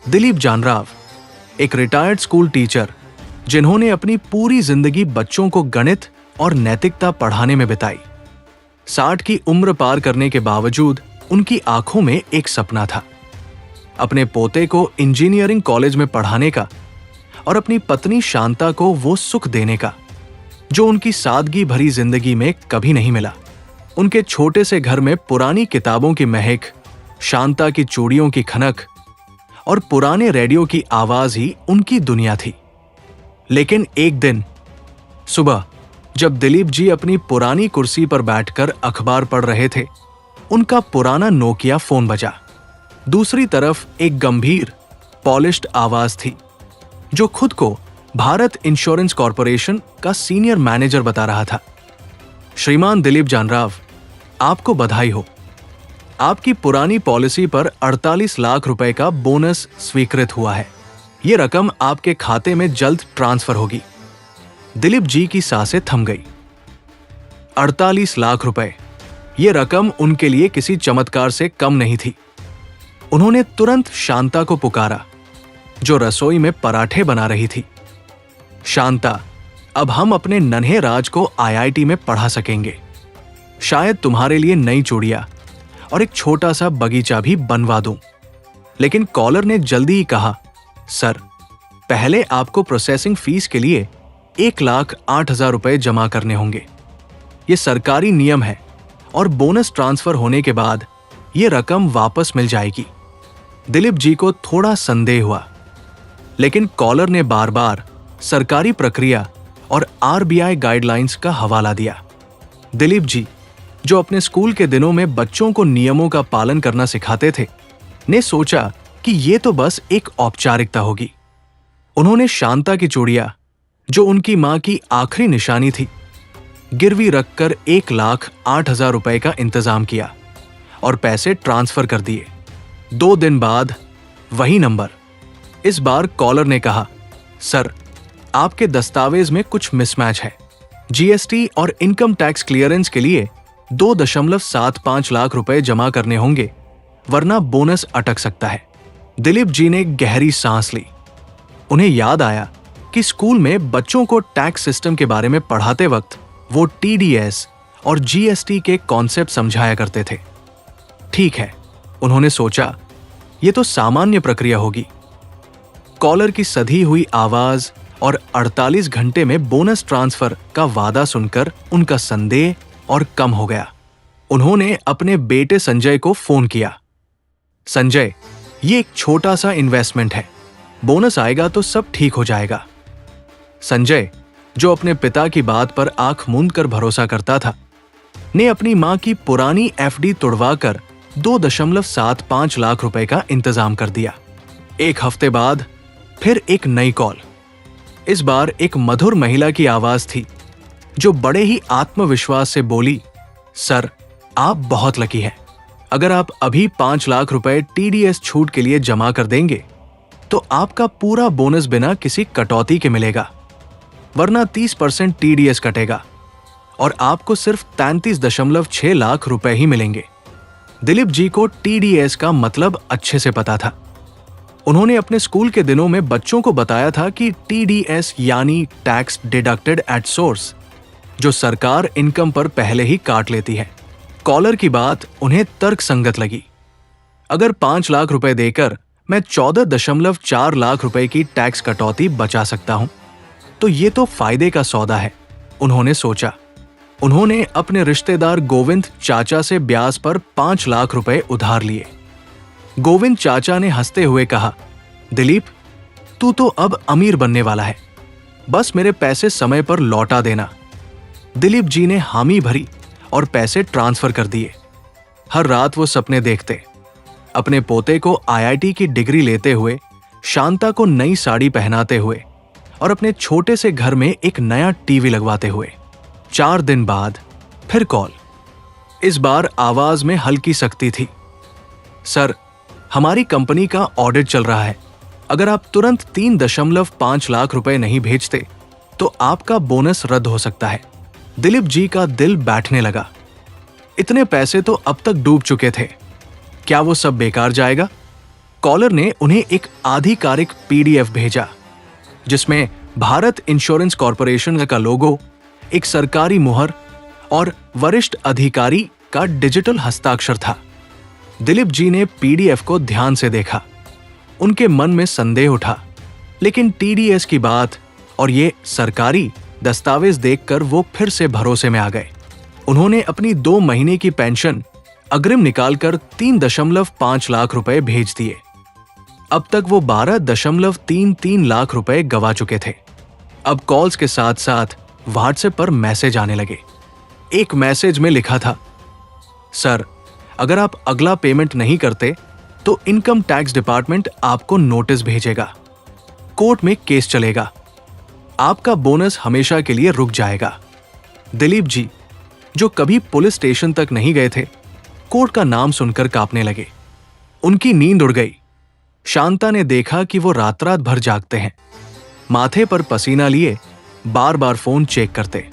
दिलीप जानराव, एक retired school teacher जिन्होंने अपनी पूरी जिंदगी बच्चों को गणित और नैतिकता पढ़ाने में बिताई। 60 की उम्र पार करने के बावजूद उनकी आंखों में एक सपना था, अपने पोते को इंजीनियरिंग कॉलेज में पढ़ाने का और अपनी पत्नी शांता को वो सुख देने का जो उनकी सादगी भरी जिंदगी में कभी नहीं मिला। उनके छोटे से घर में पुरानी किताबों की महक, शांता की चूड़ियों की खनक और पुराने रेडियो की आवाज ही उनकी दुनिया थी। लेकिन एक दिन सुबह जब दिलीप जी अपनी पुरानी कुर्सी पर बैठकर अखबार पढ़ रहे थे, उनका पुराना नोकिया फोन बजा। दूसरी तरफ एक गंभीर, पॉलिश्ड आवाज थी जो खुद को भारत इंश्योरेंस कॉरपोरेशन का सीनियर मैनेजर बता रहा था। श्रीमान दिलीप जानराव, आपको बधाई हो। आपकी पुरानी पॉलिसी पर 48 लाख रुपए का बोनस स्वीकृत हुआ है। यह रकम आपके खाते में जल्द ट्रांसफर होगी। दिलीप जी की सांसें थम गई। 48 लाख रुपए, यह रकम उनके लिए किसी चमत्कार से कम नहीं थी। उन्होंने तुरंत शांता को पुकारा जो रसोई में पराठे बना रही थी। शांता, अब हम अपने नन्हे राज को आईआईटी में पढ़ा सकेंगे। शायद तुम्हारे लिए नई चूड़ियां और एक छोटा सा बगीचा भी बनवा दूं। लेकिन कॉलर ने जल्दी ही कहा, सर, पहले आपको प्रोसेसिंग फीस के लिए 1,08,000 रुपए जमा करने होंगे। यह सरकारी नियम है और बोनस ट्रांसफर होने के बाद यह रकम वापस मिल जाएगी। दिलीप जी को थोड़ा संदेह हुआ, लेकिन कॉलर ने बार बार सरकारी प्रक्रिया और आरबीआई गाइडलाइंस का हवाला दिया। दिलीप जी, जो अपने स्कूल के दिनों में बच्चों को नियमों का पालन करना सिखाते थे, ने सोचा कि यह तो बस एक औपचारिकता होगी। उन्होंने शांता की चूड़ियां, जो उनकी मां की आखिरी निशानी थी, गिरवी रखकर 1,08,000 रुपए का इंतजाम किया और पैसे ट्रांसफर कर दिए। 2 दिन बाद वही नंबर। इस बार कॉलर ने कहा, सर, आपके दस्तावेज में कुछ मिसमैच है। जीएसटी और इनकम टैक्स क्लियरेंस के लिए 2.75 लाख रुपए जमा करने होंगे, वरना बोनस अटक सकता है। दिलीप जी ने गहरी सांस ली। उन्हें याद आया कि स्कूल में बच्चों को टैक्स सिस्टम के बारे में पढ़ाते वक्त वो टीडीएस और जीएसटी के कॉन्सेप्ट समझाया करते थे। ठीक है, उन्होंने सोचा, ये तो सामान्य प्रक्रिया होगी। कॉलर की सधी हुई आवाज और 48 घंटे में बोनस ट्रांसफर का वादा सुनकर उनका संदेह और कम हो गया। उन्होंने अपने बेटे संजय को फोन किया। संजय, ये एक छोटा सा इन्वेस्टमेंट है, बोनस आएगा तो सब ठीक हो जाएगा। संजय, जो अपने पिता की बात पर आंख मूंद कर भरोसा करता था, ने अपनी मां की पुरानी एफडी तुड़वाकर 2.75 लाख रुपए का इंतजाम कर दिया। एक हफ्ते बाद फिर एक नई कॉल। इस बार एक मधुर महिला की आवाज थी जो बड़े ही आत्मविश्वास से बोली, सर, आप बहुत लकी हैं। अगर आप अभी 5 लाख रुपए टीडीएस छूट के लिए जमा कर देंगे तो आपका पूरा बोनस बिना किसी कटौती के मिलेगा, वरना 30% टीडीएस कटेगा और आपको सिर्फ 33.6 लाख रुपए ही मिलेंगे। दिलीप जी को टीडीएस का मतलब अच्छे से पता था। उन्होंने अपने स्कूल के दिनों में बच्चों को बताया था कि टीडीएस यानी टैक्स डिडक्टेड एट सोर्स, जो सरकार इनकम पर पहले ही काट लेती है। कॉलर की बात उन्हें तर्कसंगत लगी। अगर 5 लाख रुपए देकर मैं 14.4 लाख रुपए की टैक्स कटौती बचा सकता हूं, तो ये तो फायदे का सौदा है, उन्होंने सोचा। उन्होंने अपने रिश्तेदार गोविंद चाचा से ब्याज पर 5 लाख रुपए उधार लिए। गोविंद चाचा ने हंसते हुए कहा, दिलीप, तू तो अब अमीर बनने वाला है, बस मेरे पैसे समय पर लौटा देना। दिलीप जी ने हामी भरी और पैसे ट्रांसफर कर दिए। हर रात वो सपने देखते, अपने पोते को आईआईटी की डिग्री लेते हुए, शांता को नई साड़ी पहनाते हुए और अपने छोटे से घर में एक नया टीवी लगवाते हुए। 4 दिन बाद फिर कॉल। इस बार आवाज में हल्की सख्ती थी। सर, हमारी कंपनी का ऑडिट चल रहा है। अगर आप तुरंत 3.5 लाख रुपए नहीं भेजते तो आपका बोनस रद्द हो सकता है। दिलीप जी का दिल बैठने लगा। इतने पैसे तो अब तक डूब चुके थे, क्या वो सब बेकार जाएगा? कॉलर ने उन्हें एक आधिकारिक पीडीएफ भेजा जिसमें भारत इंश्योरेंस कॉरपोरेशन का लोगो, एक सरकारी मुहर और वरिष्ठ अधिकारी का डिजिटल हस्ताक्षर था। दिलीप जी ने पीडीएफ को ध्यान से देखा। उनके मन में संदेह उठा, लेकिन टीडीएस की बात और ये सरकारी दस्तावेज देखकर वो फिर से भरोसे में आ गए। उन्होंने अपनी 2 महीने की पेंशन अग्रिम निकालकर 3.5 लाख रुपए भेज दिए। अब तक वो 12.33 लाख रुपए गवा चुके थे। अब कॉल्स के साथ साथ व्हाट्सएप पर मैसेज आने लगे। एक मैसेज में लिखा था, सर, अगर आप अगला पेमेंट नहीं करते तो इनकम टैक्स डिपार्टमेंट आपको नोटिस भेजेगा, कोर्ट में केस चलेगा, आपका बोनस हमेशा के लिए रुक जाएगा। दिलीप जी, जो कभी पुलिस स्टेशन तक नहीं गए थे, कोर्ट का नाम सुनकर कांपने लगे। उनकी नींद उड़ गई। शांता ने देखा कि वो रात रात भर जागते हैं, माथे पर पसीना लिए बार बार फोन चेक करते।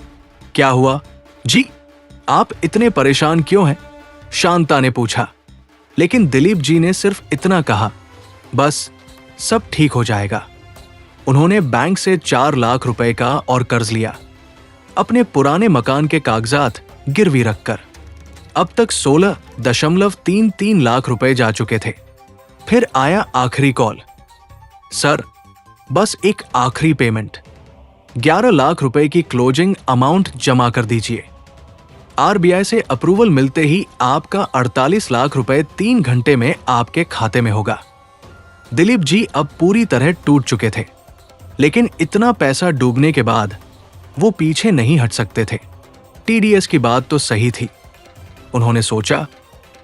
क्या हुआ जी, आप इतने परेशान क्यों हैं? शांता ने पूछा। लेकिन दिलीप जी ने सिर्फ इतना कहा, बस सब ठीक हो जाएगा। उन्होंने बैंक से 4 लाख रुपए का और कर्ज लिया, अपने पुराने मकान के कागजात गिरवी रखकर। अब तक 16.33 लाख रुपए जा चुके थे। फिर आया आखिरी कॉल, सर, बस एक आखिरी पेमेंट, 11 लाख रुपए की क्लोजिंग अमाउंट जमा कर दीजिए। आरबीआई से अप्रूवल मिलते ही आपका 48 लाख रुपए 3 घंटे में आपके खाते में होगा। दिलीप जी अब पूरी तरह टूट चुके थे, लेकिन इतना पैसा डूबने के बाद वो पीछे नहीं हट सकते थे। टीडीएस की बात तो सही थी। उन्होंने सोचा,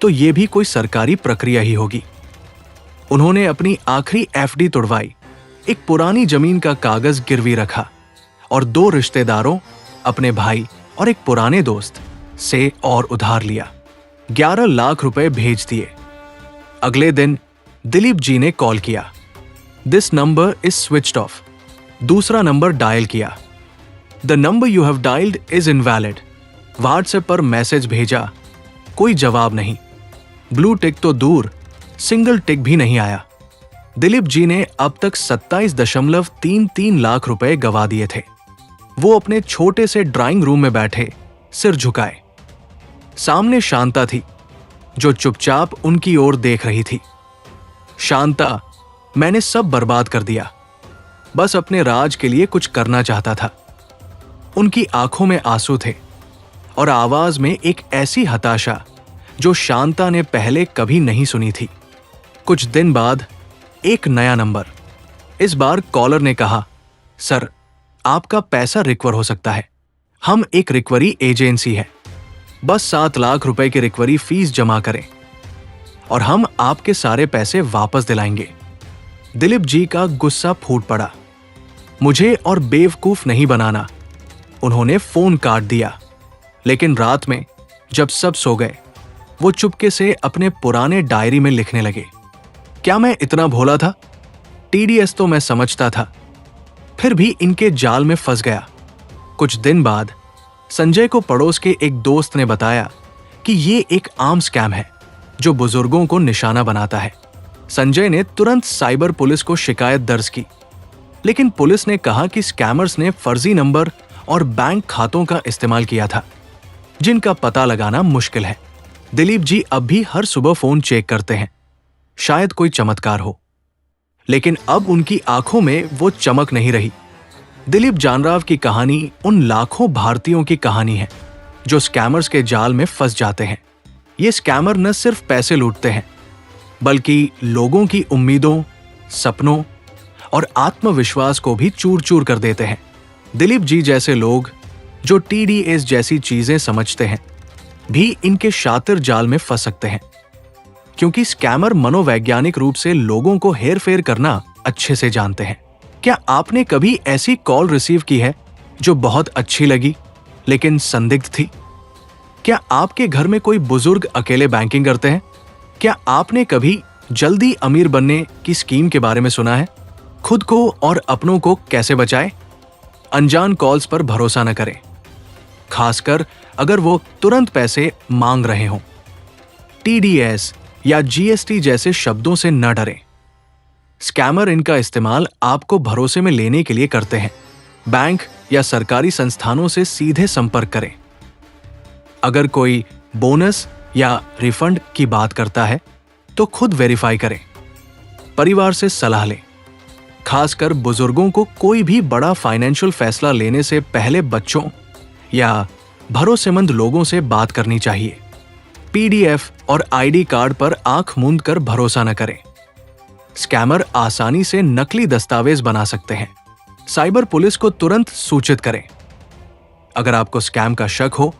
तो ये भी कोई सरकारी प्रक्रिया ही होगी। उन्होंने अपनी आखिरी एफडी तुड़वाई, एक पुरानी जमीन का कागज गिरवी रखा और 2 रिश्तेदारों, अपने भाई और एक पुराने दोस्त से और उधार लिया। 11 लाख रुपए भेज दिए। अगले दिन दिलीप जी ने कॉल किया, this number is switched off. दूसरा नंबर डायल किया, the number you have dialled is invalid. WhatsApp पर मैसेज भेजा, कोई जवाब नहीं। ब्लू टिक तो दूर, सिंगल टिक भी नहीं आया। दिलीप जी ने अब तक 27.33 लाख रुपए गवा दिए थे। वो अपने छोटे से ड्राइंग रूम में बैठे सिर झुकाए। सामने शांता थी, जो चुपचाप उनकी ओर देख रही थी। शांता, मैंने सब बर्बाद कर दिया, बस अपने राज के लिए कुछ करना चाहता था। उनकी आंखों में आंसू थे और आवाज में एक ऐसी हताशा जो शांता ने पहले कभी नहीं सुनी थी। कुछ दिन बाद एक नया नंबर। इस बार कॉलर ने कहा, सर, आपका पैसा रिकवर हो सकता है। हम एक रिकवरी एजेंसी है, बस 7 लाख रुपए की रिकवरी फीस जमा करें और हम आपके सारे पैसे वापस दिलाएंगे। दिलीप जी का गुस्सा फूट पड़ा। मुझे और बेवकूफ नहीं बनाना। उन्होंने फोन काट दिया। लेकिन रात में जब सब सो गए, वो चुपके से अपने पुराने डायरी में लिखने लगे, क्या मैं इतना भोला था? टीडीएस तो मैं समझता था, फिर भी इनके जाल में फंस गया। कुछ दिन बाद संजय को पड़ोस के एक दोस्त ने बताया कि ये एक आम स्कैम है जो बुजुर्गों को निशाना बनाता है। संजय ने तुरंत साइबर पुलिस को शिकायत दर्ज की, लेकिन पुलिस ने कहा कि स्कैमर्स ने फर्जी नंबर और बैंक खातों का इस्तेमाल किया था, जिनका पता लगाना मुश्किल है। दिलीप जी अब भी हर सुबह फोन चेक करते हैं, शायद कोई चमत्कार हो, लेकिन अब उनकी आंखों में वो चमक नहीं रही। दिलीप जानराव की कहानी उन लाखों भारतीयों की कहानी है जो स्कैमर्स के जाल में फंस जाते हैं। ये स्कैमर न सिर्फ पैसे लूटते हैं, बल्कि लोगों की उम्मीदों, सपनों और आत्मविश्वास को भी चूर चूर कर देते हैं। दिलीप जी जैसे लोग जो टीडीएस जैसी चीजें समझते हैं भी इनके शातिर जाल में फंस सकते हैं, क्योंकि स्कैमर मनोवैज्ञानिक रूप से लोगों को हेरफेर करना अच्छे से जानते हैं। क्या आपने कभी ऐसी कॉल रिसीव की है जो बहुत अच्छी लगी लेकिन संदिग्ध थी? क्या आपके घर में कोई बुजुर्ग अकेले बैंकिंग करते हैं? क्या आपने कभी जल्दी अमीर बनने की स्कीम के बारे में सुना है? खुद को और अपनों को कैसे बचाएं? अनजान कॉल्स पर भरोसा न करें, खासकर अगर वो तुरंत पैसे मांग रहे हों। टीडीएस या जीएसटी जैसे शब्दों से न डरें। स्कैमर इनका इस्तेमाल आपको भरोसे में लेने के लिए करते हैं। बैंक या सरकारी संस्थानों से सीधे संपर्क करें। अगर कोई बोनस या रिफंड की बात करता है तो खुद वेरीफाई करें। परिवार से सलाह लें। खासकर बुजुर्गों को कोई भी बड़ा फाइनेंशियल फैसला लेने से पहले बच्चों या भरोसेमंद लोगों से बात करनी चाहिए। पीडीएफ और आईडी कार्ड पर आंख मूंद कर भरोसा न करें। स्कैमर आसानी से नकली दस्तावेज बना सकते हैं। साइबर पुलिस को तुरंत सूचित करें। अगर आपको स्कैम का शक हो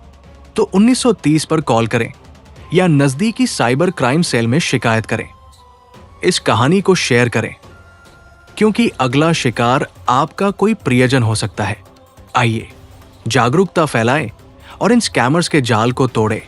तो 1930 पर कॉल करें या नजदीकी साइबर क्राइम सेल में शिकायत करें। इस कहानी को शेयर करें क्योंकि अगला शिकार आपका कोई प्रियजन हो सकता है। आइए जागरूकता फैलाएं और इन स्कैमर्स के जाल को तोड़ें।